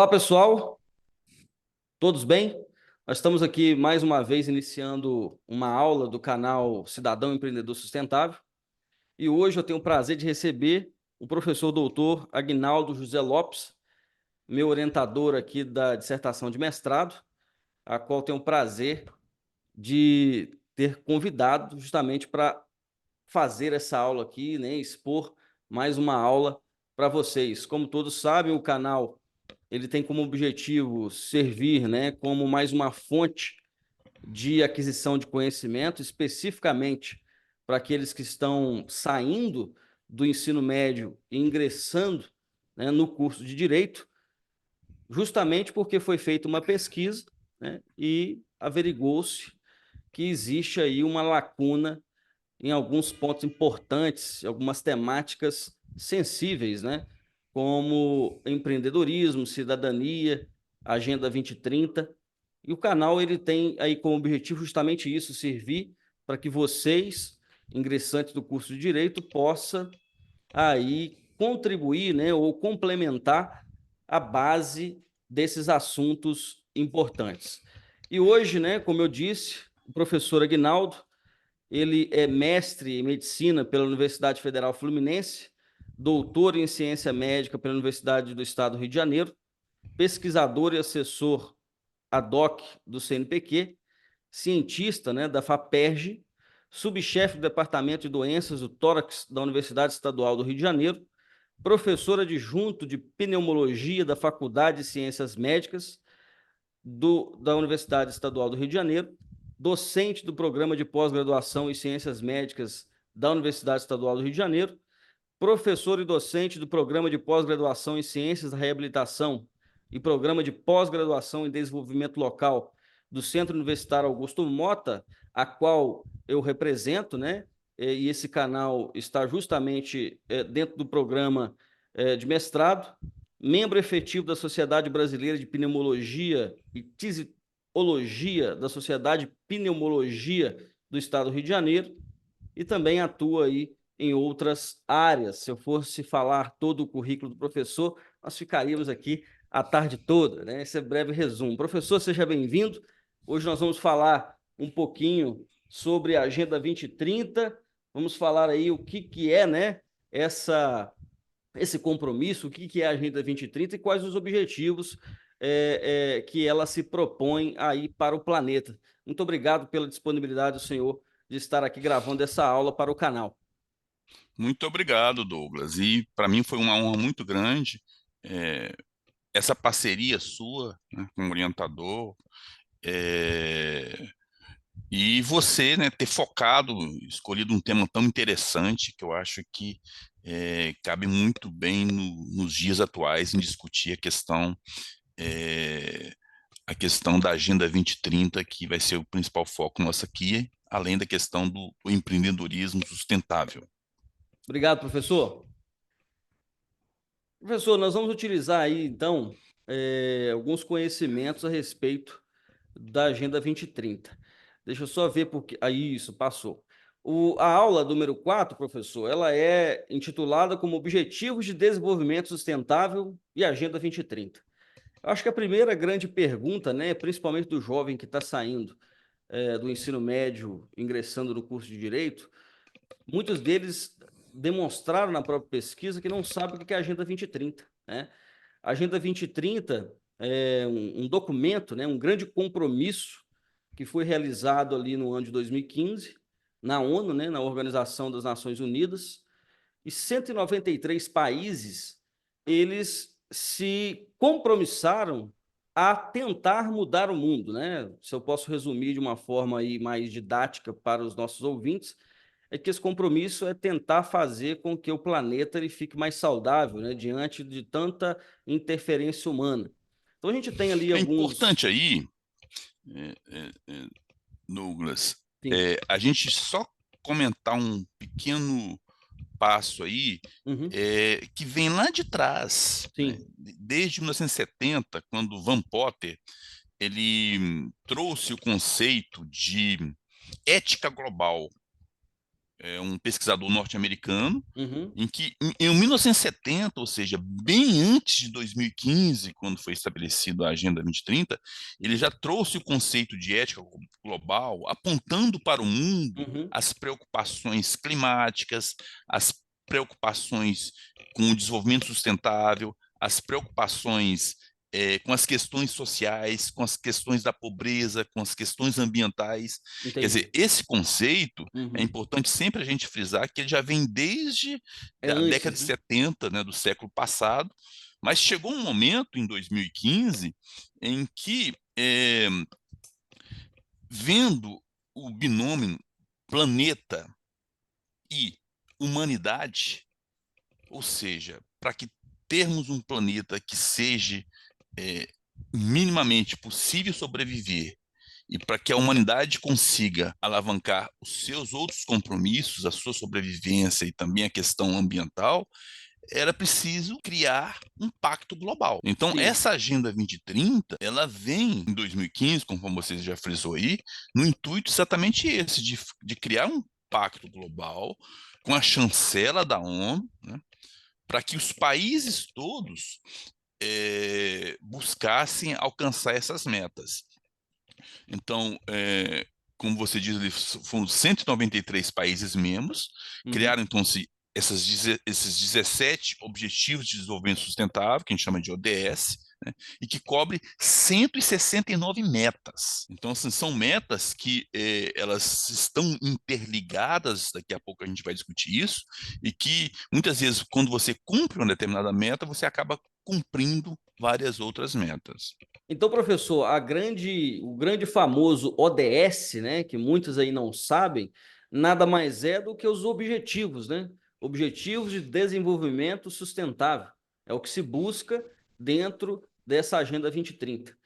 Olá, pessoal, todos bem? Nós estamos aqui mais uma vez iniciando uma aula do canal Cidadão Empreendedor Sustentável e hoje eu tenho o prazer de receber o professor doutor Aguinaldo José Lopes, meu orientador aqui da dissertação de mestrado, a qual tenho o prazer de ter convidado justamente para fazer essa aula aqui, né, expor mais uma aula para vocês. Como todos sabem, o canal ele tem como objetivo servir, né, como mais uma fonte de aquisição de conhecimento, especificamente para aqueles que estão saindo do ensino médio e ingressando, né, no curso de Direito, justamente porque foi feita uma pesquisa, né, e averigou-se que existe aí uma lacuna em alguns pontos importantes, algumas temáticas sensíveis, né? Como empreendedorismo, cidadania, Agenda 2030. E o canal ele tem aí como objetivo justamente isso, servir para que vocês, ingressantes do curso de Direito, possa aí contribuir, né, ou complementar a base desses assuntos importantes. E hoje, né, como eu disse, o professor Aguinaldo, ele é mestre em medicina pela Universidade Federal Fluminense, doutor em ciência médica pela Universidade do Estado do Rio de Janeiro, pesquisador e assessor ad hoc do CNPq, cientista, né, da FAPERJ, subchefe do Departamento de Doenças do Tórax da Universidade Estadual do Rio de Janeiro, professor adjunto de pneumologia da Faculdade de Ciências Médicas da Universidade Estadual do Rio de Janeiro, docente do Programa de Pós-Graduação em Ciências Médicas da Universidade Estadual do Rio de Janeiro, professor e docente do Programa de Pós-Graduação em Ciências da Reabilitação e Programa de Pós-Graduação em Desenvolvimento Local do Centro Universitário Augusto Mota, a qual eu represento, né? E esse canal está justamente dentro do programa de mestrado, membro efetivo da Sociedade Brasileira de Pneumologia e Tisiologia da Sociedade Pneumologia do Estado do Rio de Janeiro, e também atua aí em outras áreas. Se eu fosse falar todo o currículo do professor, nós ficaríamos aqui a tarde toda, né? Esse é um breve resumo. Professor, seja bem-vindo. Hoje nós vamos falar um pouquinho sobre a Agenda 2030, vamos falar aí o que é, né, esse compromisso, o que é a Agenda 2030 e quais os objetivos que ela se propõe aí para o planeta. Muito obrigado pela disponibilidade do senhor de estar aqui gravando essa aula para o canal. Muito obrigado, Douglas. E para mim foi uma honra muito grande essa parceria sua, né, com o orientador, e você, né, ter focado, escolhido um tema tão interessante que eu acho que cabe muito bem nos dias atuais em discutir a questão da Agenda 2030, que vai ser o principal foco nosso aqui, além da questão do empreendedorismo sustentável. Obrigado, professor. Professor, nós vamos utilizar aí, então, alguns conhecimentos a respeito da Agenda 2030. Deixa eu só ver porque... Aí, isso, passou. A aula número 4, professor, ela é intitulada como Objetivos de Desenvolvimento Sustentável e Agenda 2030. Eu acho que a primeira grande pergunta, né, principalmente do jovem que está saindo do ensino médio, ingressando no curso de Direito, muitos deles demonstraram na própria pesquisa que não sabem o que é a Agenda 2030, né? A Agenda 2030 é um documento, né, um grande compromisso que foi realizado ali no ano de 2015 na ONU, né, na Organização das Nações Unidas, e 193 países eles se compromissaram a tentar mudar o mundo, né? Se eu posso resumir de uma forma aí mais didática para os nossos ouvintes, é que esse compromisso é tentar fazer com que o planeta ele fique mais saudável, né, diante de tanta interferência humana. Então a gente tem ali É alguns... importante aí, Douglas, Sim. a gente só comentar um pequeno passo aí Uhum. que vem lá de trás, né? Sim. Desde 1970, quando Van Potter ele trouxe o conceito de ética global é um pesquisador norte-americano, Uhum, em que, em 1970, ou seja, bem antes de 2015, quando foi estabelecida a Agenda 2030, ele já trouxe o conceito de ética global, apontando para o mundo uhum, as preocupações climáticas, as preocupações com o desenvolvimento sustentável, as preocupações com as questões sociais, com as questões da pobreza, com as questões ambientais. Quer dizer, entendi. esse conceito é Uhum. importante sempre a gente frisar que ele já vem desde É a década antes, de né? 70, né, do século passado, mas chegou um momento, em 2015, em que, vendo o binômio planeta e humanidade, ou seja, para que termos um planeta que seja é, minimamente possível sobreviver e para que a humanidade consiga alavancar os seus outros compromissos, a sua sobrevivência e também a questão ambiental, era preciso criar um pacto global. Então, Sim. essa Agenda 2030, ela vem em 2015, conforme você já frisou aí, no intuito exatamente esse, de criar um pacto global com a chancela da ONU, né, para que os países todos buscassem alcançar essas metas. Então, como você diz, foram 193 países membros, Uhum. criaram então esses 17 Objetivos de Desenvolvimento Sustentável, que a gente chama de ODS, né, e que cobre 169 metas. Então, assim, são metas que elas estão interligadas, daqui a pouco a gente vai discutir isso, e que muitas vezes, quando você cumpre uma determinada meta, você acaba cumprindo várias outras metas. Então, professor, o grande famoso ODS, né, que muitos aí não sabem, nada mais é do que os objetivos, né? Objetivos de Desenvolvimento Sustentável. É o que se busca dentro dessa Agenda 2030.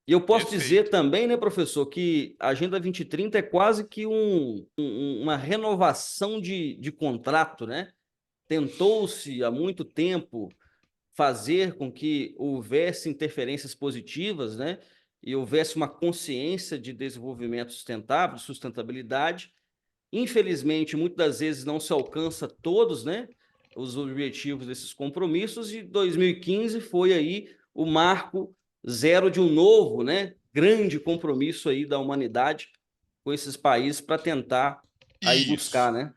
E eu posso dizer Perfeito. também, né, professor, que a Agenda 2030 é quase que uma renovação de contrato, né? Tentou-se há muito tempo fazer com que houvesse interferências positivas, né? E houvesse uma consciência de desenvolvimento sustentável, de sustentabilidade. Infelizmente, muitas das vezes não se alcança todos, né? Os objetivos desses compromissos, e 2015 foi aí o marco zero de um novo, né? Grande compromisso aí da humanidade com esses países para tentar aí buscar, Isso. né?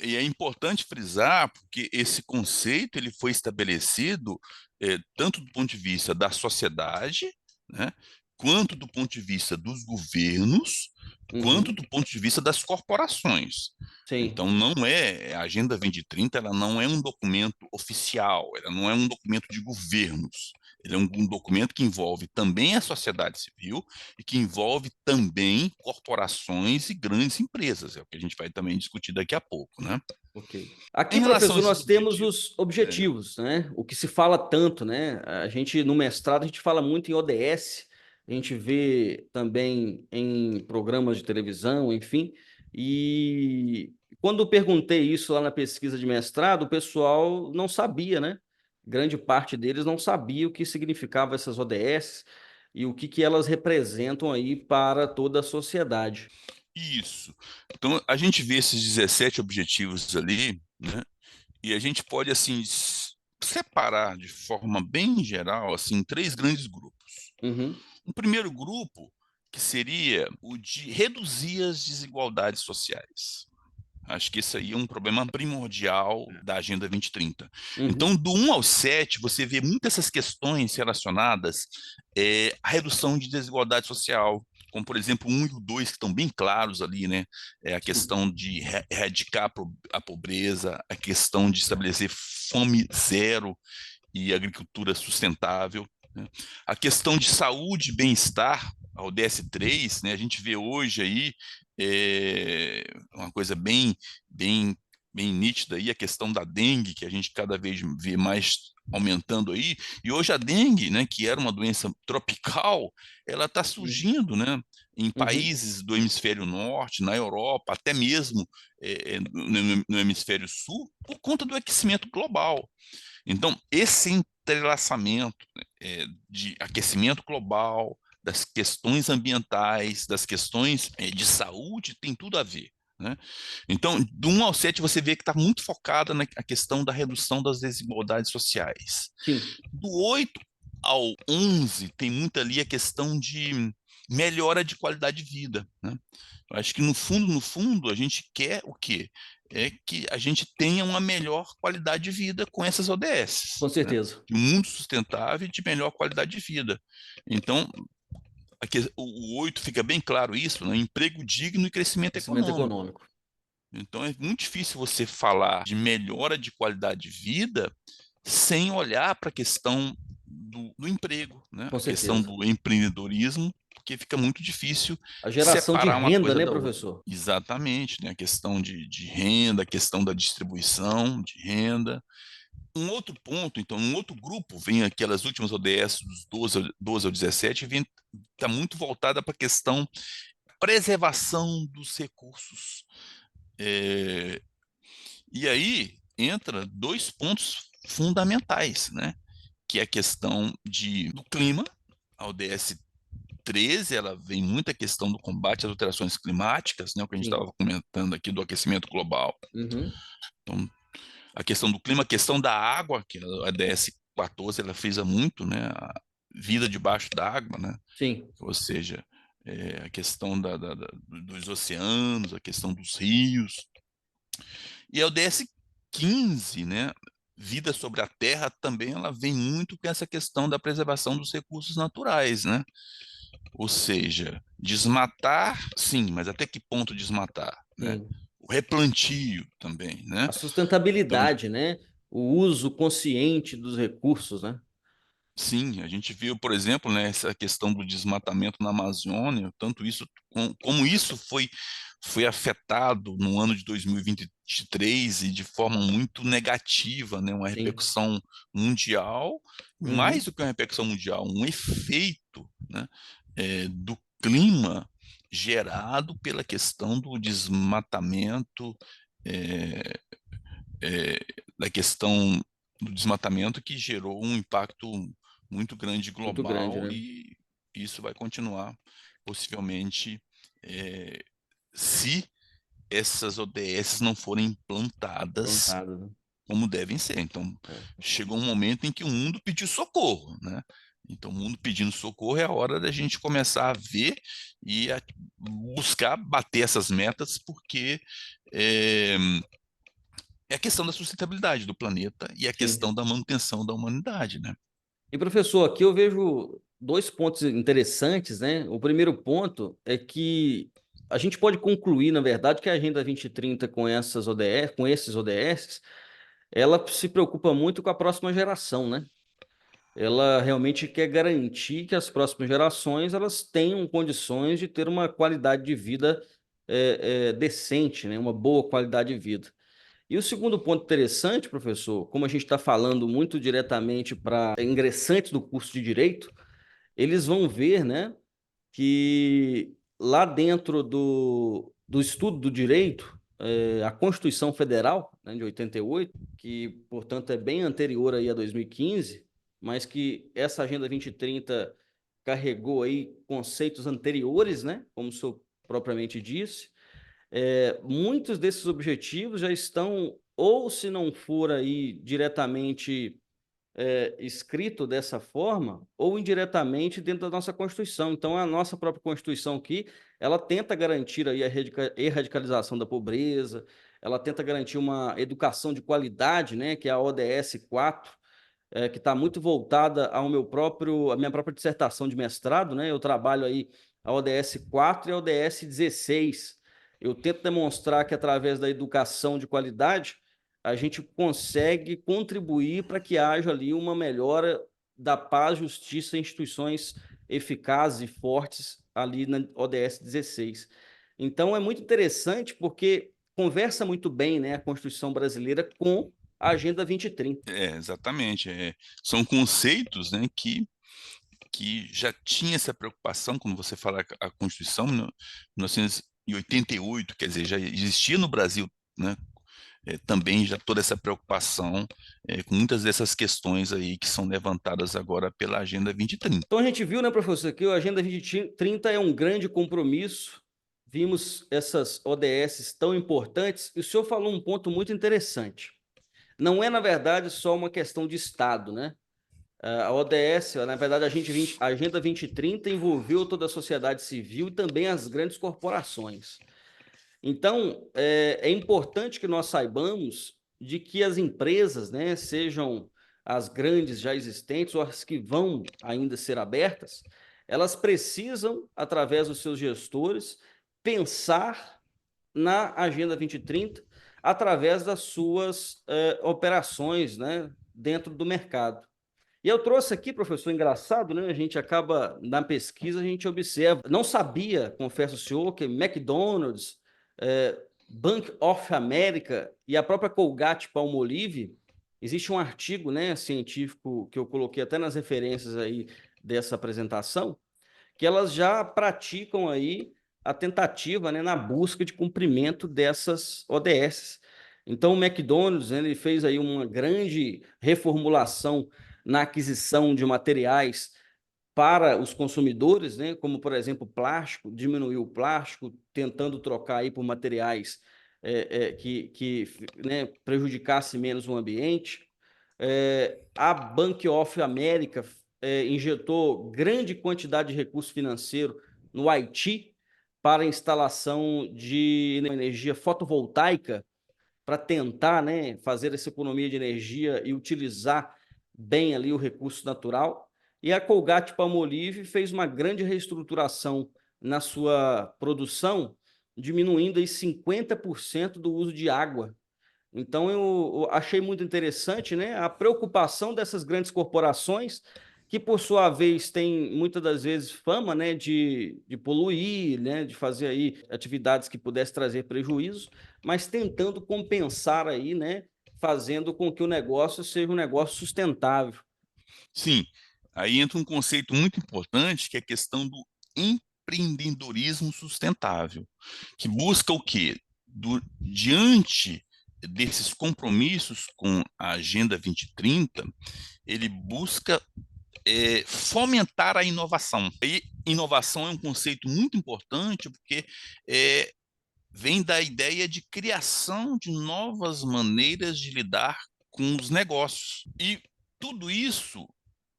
E é importante frisar, porque esse conceito ele foi estabelecido tanto do ponto de vista da sociedade, né, quanto do ponto de vista dos governos, quanto Uhum, do ponto de vista das corporações. sim. Então, não é a Agenda 2030, ela não é um documento oficial, ela não é um documento de governos. Ele é um documento que envolve também a sociedade civil e que envolve também corporações e grandes empresas. É o que a gente vai também discutir daqui a pouco, né? Ok. Em Aqui, relação a professor, esses nós temos objetivos, os é, objetivos, né? O que se fala tanto, né? A gente, no mestrado, a gente fala muito em ODS, a gente vê também em programas de televisão, enfim. E quando eu perguntei isso lá na pesquisa de mestrado, o pessoal não sabia, né? Grande parte deles não sabia o que significavam essas ODS e o que elas representam aí para toda a sociedade. isso. Então, a gente vê esses 17 objetivos ali, né? E a gente pode, assim, separar de forma bem geral, assim, em três grandes grupos. Uhum, Um primeiro grupo, que seria o de reduzir as desigualdades sociais. Acho que esse aí é um problema primordial da Agenda 2030. uhum, Então, do 1 ao 7, você vê muitas essas questões relacionadas à redução de desigualdade social, como, por exemplo, o 1 e o 2, que estão bem claros ali, né? É a sim. questão de erradicar a pobreza, a questão de estabelecer fome zero e agricultura sustentável, né? A questão de saúde e bem-estar, a ODS 3, né? A gente vê hoje aí uma coisa bem, bem nítida aí, a questão da dengue, que a gente cada vez vê mais aumentando aí, e hoje a dengue, né, que era uma doença tropical, ela está surgindo, né, em Uhum. países do hemisfério norte, na Europa, até mesmo no hemisfério sul, por conta do aquecimento global. Então, esse entrelaçamento, né, de aquecimento global, das questões ambientais, das questões de saúde, tem tudo a ver. né? Então, do 1 ao 7, você vê que está muito focada na questão da redução das desigualdades sociais. Sim, Do 8 ao 11, tem muito ali a questão de melhora de qualidade de vida, né? Eu acho que no fundo, a gente quer o quê? É que a gente tenha uma melhor qualidade de vida com essas com ODS, né? certeza. De um mundo sustentável e de melhor qualidade de vida. Então, o 8 fica bem claro isso, né? Emprego digno e crescimento Crescimento econômico. econômico. Então, é muito difícil você falar de melhora de qualidade de vida sem olhar para a questão do emprego, né? Com A questão certeza. do empreendedorismo, porque fica muito difícil A geração de separar uma renda, coisa né, da outra. professor? Exatamente, né? A questão de renda, a questão da distribuição de renda. Um outro ponto, então, um outro grupo, vem aquelas últimas ODS dos 12 ao 17, está muito voltada para a questão preservação dos recursos. E aí entra dois pontos fundamentais, né? Que é a questão do clima. A ODS 13, ela vem muito a questão do combate às alterações climáticas, né? O que a gente Sim. estava comentando aqui do aquecimento global. Uhum. Então, a questão do clima, a questão da água, que a ODS 14, ela frisa muito, né? A vida debaixo da água, né? Sim. Ou seja, a questão dos oceanos, a questão dos rios. E a ODS 15, né? Vida sobre a Terra também, ela vem muito com essa questão da preservação dos recursos naturais, né? Ou seja, desmatar, sim, mas até que ponto desmatar, né? Sim. O replantio também, né? A Então, sustentabilidade, né? O uso consciente dos recursos, né? sim, a gente viu, por exemplo, né, essa questão do desmatamento na Amazônia, tanto isso, como isso foi afetado no ano de 2023 e de forma muito negativa, né, uma Sim. repercussão mundial, mais Uhum. do que uma repercussão mundial, um efeito, né, do clima gerado pela questão do desmatamento, é, é, da questão do desmatamento que gerou um impacto muito grande Muito grande, global né? e isso vai continuar possivelmente se essas ODS não forem implantadas Plantado, né? como devem ser. Então, É. chegou um momento em que o mundo pediu socorro, né? Então, o mundo pedindo socorro é a hora da gente começar a ver e a buscar bater essas metas, porque é, é a questão da sustentabilidade do planeta e a Sim. questão da manutenção da humanidade, né? E, professor, aqui eu vejo dois pontos interessantes, né? O primeiro ponto é que a gente pode concluir, na verdade, que a Agenda 2030 com essas ODS, com esses ODS, ela se preocupa muito com a próxima geração, né? Ela realmente quer garantir que as próximas gerações elas tenham condições de ter uma qualidade de vida decente, né? Uma boa qualidade de vida. E o segundo ponto interessante, professor, como a gente está falando muito diretamente para ingressantes do curso de Direito, eles vão ver, né, que lá dentro do estudo do direito, a Constituição Federal, né, de 88, que, portanto, é bem anterior aí a 2015, mas que essa Agenda 2030 carregou aí conceitos anteriores, né, como o senhor propriamente disse, muitos desses objetivos já estão, ou se não for aí diretamente escrito dessa forma, ou indiretamente dentro da nossa Constituição. Então, a nossa própria Constituição aqui, ela tenta garantir aí a erradicalização da pobreza, ela tenta garantir uma educação de qualidade, né, que é a ODS 4, que está muito voltada à minha própria dissertação de mestrado, né? Eu trabalho aí a ODS 4 e a ODS 16. Eu tento demonstrar que através da educação de qualidade a gente consegue contribuir para que haja ali uma melhora da paz, justiça e instituições eficazes e fortes ali na ODS 16. Então é muito interessante porque conversa muito bem, né, a Constituição brasileira com a Agenda 2030. Exatamente. São conceitos, né, que já tinha essa preocupação, quando você fala a Constituição, em 1988, quer dizer, já existia no Brasil, né, também já toda essa preocupação com muitas dessas questões aí que são levantadas agora pela Agenda 2030. Então a gente viu, né, professor, que a Agenda 2030 é um grande compromisso vimos essas ODS tão importantes, e o senhor falou um ponto muito interessante. Não é, na verdade, só uma questão de Estado, né? A ODS, na verdade, a Agenda 2030 envolveu toda a sociedade civil e também as grandes corporações. Então, é importante que nós saibamos de que as empresas, né, sejam as grandes já existentes ou as que vão ainda ser abertas, elas precisam, através dos seus gestores, pensar na Agenda 2030 através das suas operações, né, dentro do mercado. E eu trouxe aqui, professor, engraçado, né? A gente acaba, na pesquisa, a gente observa. Não sabia, confesso ao senhor, que McDonald's, Bank of America e a própria Colgate-Palmolive, existe um artigo, né, científico que eu coloquei até nas referências aí dessa apresentação, que elas já praticam aí a tentativa, né, na busca de cumprimento dessas ODS. Então, o McDonald's, né, ele fez aí uma grande reformulação na aquisição de materiais para os consumidores, né, como, por exemplo, plástico, diminuiu o plástico, tentando trocar aí por materiais que né, prejudicasse menos o ambiente. A Bank of America injetou grande quantidade de recurso financeiro no Haiti para a instalação de energia fotovoltaica para tentar, né, fazer essa economia de energia e utilizar bem ali o recurso natural. E a Colgate-Palmolive fez uma grande reestruturação na sua produção, diminuindo aí 50% do uso de água. Então, eu achei muito interessante, né, a preocupação dessas grandes corporações, que por sua vez têm muitas das vezes fama, né, de poluir, né, de fazer aí atividades que pudessem trazer prejuízo, mas tentando compensar aí, né, fazendo com que o negócio seja um negócio sustentável. Sim, aí entra um conceito muito importante, que é a questão do empreendedorismo sustentável, que busca o quê? Diante desses compromissos com a Agenda 2030, ele busca fomentar a inovação. E inovação é um conceito muito importante, porque vem da ideia de criação de novas maneiras de lidar com os negócios. E tudo isso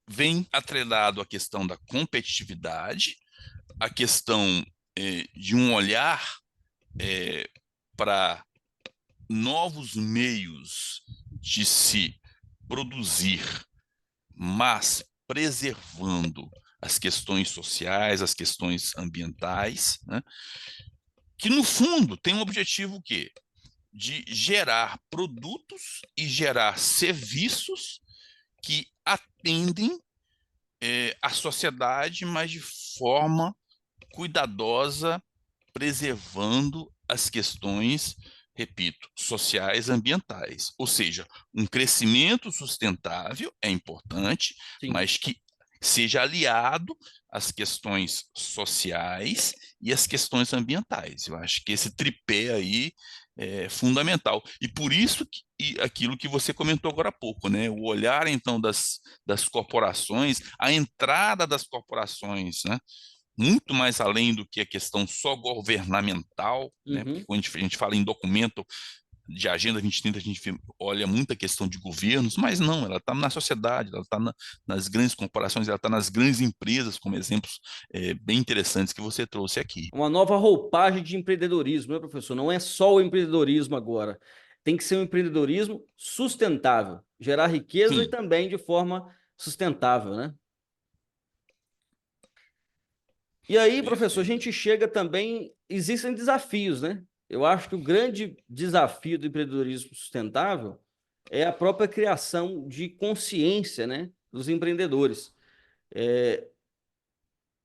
vem atrelado à questão da competitividade, a questão de um olhar para novos meios de se produzir, mas preservando as questões sociais, as questões ambientais, né? Que no fundo tem um objetivo que de gerar produtos e gerar serviços que atendem a sociedade, mas de forma cuidadosa, preservando as questões, repito, sociais, ambientais. Ou seja, um crescimento sustentável é importante, Sim. mas que seja aliado às questões sociais e às questões ambientais. Eu acho que esse tripé aí é fundamental. E por isso e aquilo que você comentou agora há pouco, né? O olhar, então, das corporações, a entrada das corporações, né? Muito mais além do que a questão só governamental, né? Porque Uhum. quando a gente fala em documento de Agenda 2030, a gente olha muita questão de governos, mas não, ela está na sociedade, ela está nas grandes corporações, ela está nas grandes empresas, como exemplos bem interessantes que você trouxe aqui. Uma nova roupagem de empreendedorismo, né, professor? Não é só o empreendedorismo agora. Tem que ser um empreendedorismo sustentável, gerar riqueza e Sim, também de forma sustentável, né? E aí, professor, a perfeito. gente chega também. Existem desafios, né? Eu acho que o grande desafio do empreendedorismo sustentável é a própria criação de consciência, né, dos empreendedores.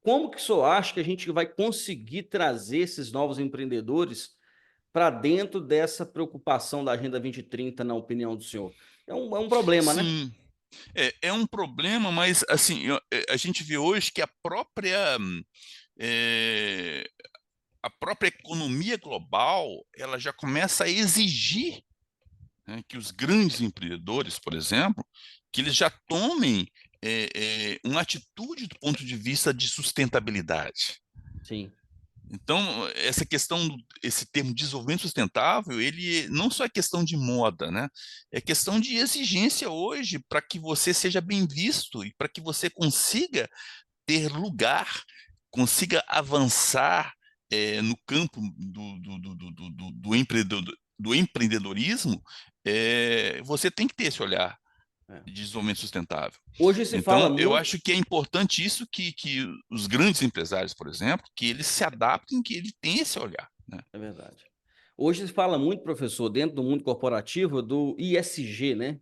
Como que o senhor acha que a gente vai conseguir trazer esses novos empreendedores para dentro dessa preocupação da Agenda 2030, na opinião do senhor? É um problema, né? Sim, é um problema, mas assim, a gente vê hoje que eh, a própria economia global, ela já começa a exigir, né, que os grandes empreendedores, por exemplo, que eles já tomem uma atitude do ponto de vista de sustentabilidade. Sim. Então, essa questão, esse termo desenvolvimento sustentável, ele não só é questão de moda, né? É questão de exigência hoje para que você seja bem visto e para que você consiga ter lugar, consiga avançar no campo do empreendedorismo, você tem que ter esse olhar É. de desenvolvimento sustentável. Hoje se fala Então, eu muito, acho que é importante isso que os grandes empresários, por exemplo, que eles se adaptem, que ele tem esse olhar, né? é verdade. Hoje se fala muito, professor, dentro do mundo corporativo, do ISG, né?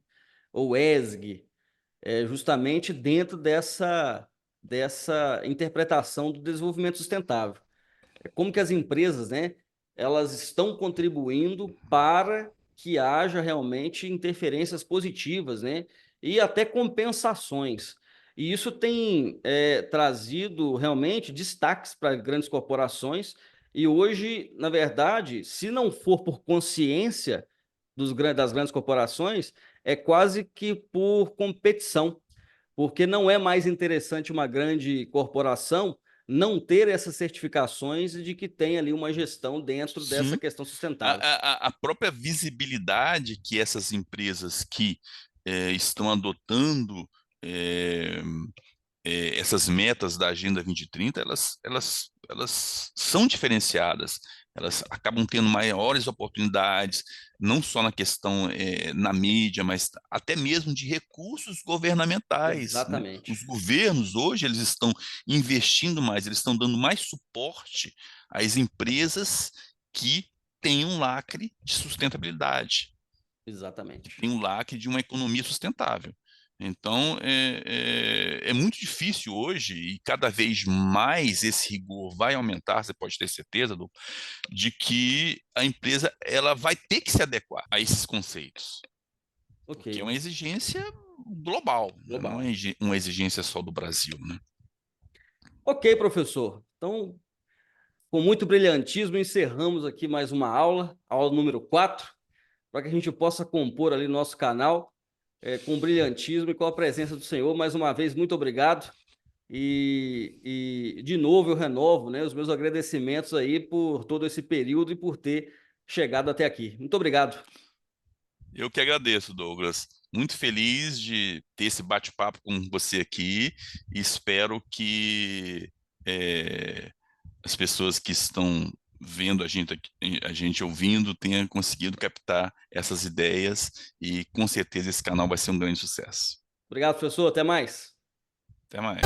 Ou ESG, justamente dentro dessa interpretação do desenvolvimento sustentável. Como que as empresas, né, elas estão contribuindo para que haja realmente interferências positivas, né, e até compensações. E isso tem trazido realmente destaques para grandes corporações. E hoje, na verdade, se não for por consciência das grandes corporações, é quase que por competição, porque não é mais interessante uma grande corporação não ter essas certificações de que tem ali uma gestão dentro dessa Sim, questão sustentável. a própria visibilidade que essas empresas que estão adotando eh, essas metas da Agenda 2030, elas são diferenciadas, elas acabam tendo maiores oportunidades, não só na questão na mídia, mas até mesmo de recursos governamentais, né? Os Exatamente. governos hoje eles estão investindo mais, eles estão dando mais suporte às empresas que têm um lacre de sustentabilidade, que Exatamente. tem um lacre de uma economia sustentável. Então, é muito difícil hoje, e cada vez mais esse rigor vai aumentar, você pode ter certeza, de que a empresa ela vai ter que se adequar a esses conceitos, Ok. porque é uma exigência global, né? Não é Global. uma exigência só do Brasil, né? Ok, professor. Então, com muito brilhantismo, encerramos aqui mais uma aula, aula número 4, para que a gente possa compor ali nosso canal com brilhantismo e com a presença do Senhor. Mais uma vez, muito obrigado. De novo, eu renovo, né, os meus agradecimentos aí por todo esse período e por ter chegado até aqui. Muito obrigado. Eu que agradeço, Douglas. Muito feliz de ter esse bate-papo com você aqui e espero que as pessoas que estão vendo a gente ouvindo, tenham conseguido captar essas ideias e com certeza esse canal vai ser um grande sucesso. Obrigado, professor. Até mais. Até mais.